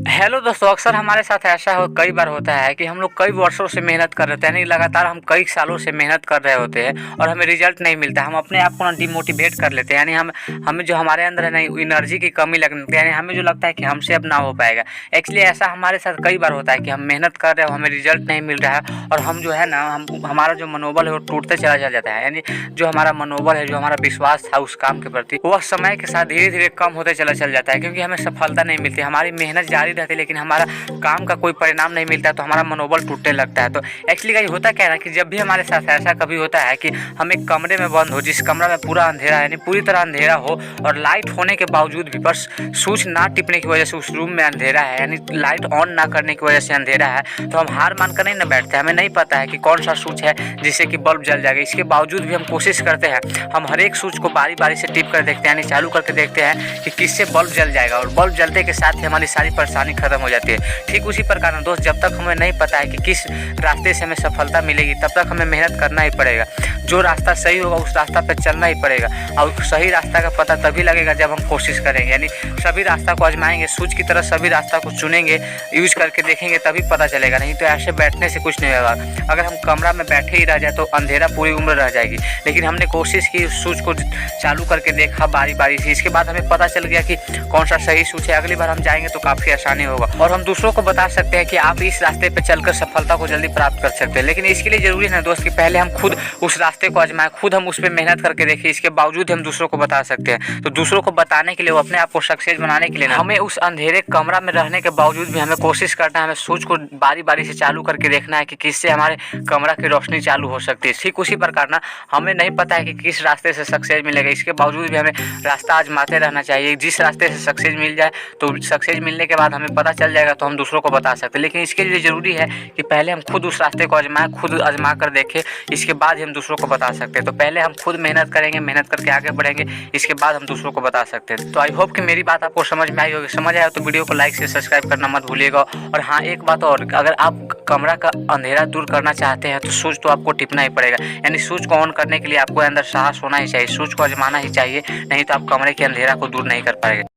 Hello दोस्तों, अक्सर हमारे साथ ऐसा कई बार होता है कि हम लोग कई वर्षों से मेहनत कर रहे होते हैं, यानी लगातार हम कई सालों से मेहनत कर रहे होते हैं और हमें रिजल्ट नहीं मिलता। हम अपने आप को ना डिमोटिवेट कर लेते हैं, यानी हमें जो हमारे अंदर है ना एनर्जी की कमी लगने लगती है, यानी हमें जो लगता है कि हमसे अब ना हो पाएगा। एक्चुअली ऐसा हमारे साथ कई बार होता है कि हम मेहनत कर रहे हो, हमें रिजल्ट नहीं मिल रहा है और हम जो है ना हमारा जो मनोबल है वो टूटते चला जाता है। यानी जो हमारा मनोबल है, जो हमारा विश्वास था उस काम के प्रति, वह समय के साथ धीरे धीरे कम होते चल जाता है, क्योंकि हमें सफलता नहीं मिलती। हमारी मेहनत जारी रहती है लेकिन हमारा काम का कोई परिणाम नहीं मिलता, तो हमारा मनोबल टूटने लगता है। तो एक्चुअली का ये होता क्या है ना कि जब भी हमारे साथ ऐसा कभी होता है कि हम एक कमरे में बंद हो, जिस कमरा में पूरा अंधेरा है, यानी पूरी तरह अंधेरा हो और लाइट होने के बावजूद भी बस स्विच ना टिपने की वजह से उस रूम में अंधेरा है, यानी लाइट ऑन ना करने की वजह से अंधेरा है, तो हम हार मान कर नहीं ना बैठते। हमें नहीं पता है कि कौन सा स्विच है जिससे कि बल्ब जल जाएगा। इसके बावजूद भी हम कोशिश करते हैं, हम हर एक स्विच को बारी बारी से टिप कर देखते हैं, यानी चालू करके देखते हैं कि किससे बल्ब जल जाएगा, और बल्ब जलते के साथ ही हमारी सारी परेशानी खत्म हो जाती है। ठीक उसी प्रकार ना दोस्त, जब तक हमें नहीं पता है कि किस रास्ते से हमें सफलता मिलेगी, तब तक हमें मेहनत करना ही पड़ेगा। जो रास्ता सही होगा उस रास्ता पर चलना ही पड़ेगा, और सही रास्ता का पता तभी लगेगा जब हम कोशिश करेंगे, यानी सभी रास्ता को आजमाएंगे, सूझ की तरह सभी रास्ता को चुनेंगे, यूज करके देखेंगे, तभी पता चलेगा। नहीं तो ऐसे बैठने से कुछ नहीं होगा। अगर हम कमरा में बैठे ही रह जाए तो अंधेरा पूरी उम्र रह जाएगी। लेकिन हमने कोशिश की, सूच को चालू करके देखा बारी बारी से, इसके बाद हमें पता चल गया कि कौन सा सही सूच है। अगली बार हम जाएंगे तो काफ़ी आसानी होगा, और हम दूसरों को बता सकते हैं कि आप इस रास्ते पे चलकर सफलता को जल्दी प्राप्त कर सकते हैं। लेकिन इसके लिए जरूरी है दोस्त कि पहले हम खुद उस रास्ते को आजमाएं, खुद हम उस पर मेहनत करके देखें, इसके बावजूद हम दूसरों को बता सकते हैं। तो दूसरों को बताने के लिए, वो अपने आप को सक्सेस बनाने के लिए हमें उस अंधेरे कमरा में रहने के बावजूद भी हमें कोशिश करना है, हमें सूच को बारी बारी से चालू करके देखना है कि किससे हमारे कमरा की रोशनी चालू हो सकती है। ठीक उसी प्रकार ना, हमें नहीं पता है कि किस रास्ते से सक्सेस मिलेगा, इसके बावजूद भी हमें रास्ता आजमाते रहना चाहिए। जिस रास्ते से सक्सेस मिल जाए तो सक्सेस मिलने के बाद हमें पता चल जाएगा तो हम दूसरों को बता सकते हैं। लेकिन इसके लिए ज़रूरी है कि पहले हम खुद उस रास्ते को आजमाएं, खुद आजमा कर देखें, इसके बाद ही हम दूसरों को बता सकते हैं। तो पहले हम खुद मेहनत करेंगे, मेहनत करके आगे बढ़ेंगे, इसके बाद हम दूसरों को बता सकते हैं। तो आई होप कि मेरी बात आपको समझ में आई होगी। समझ आया तो वीडियो को लाइक से सब्सक्राइब करना मत भूलिएगा। और हाँ, एक बात और, अगर आप कमरा का अंधेरा दूर करना चाहते हैं तो स्विच तो आपको टिपना ही पड़ेगा, यानी स्विच को ऑन करने के लिए आपको अंदर साहस होना ही चाहिए, स्विच को आजमाना ही चाहिए, नहीं तो आप कमरे के अंधेरा को दूर नहीं कर पाएंगे।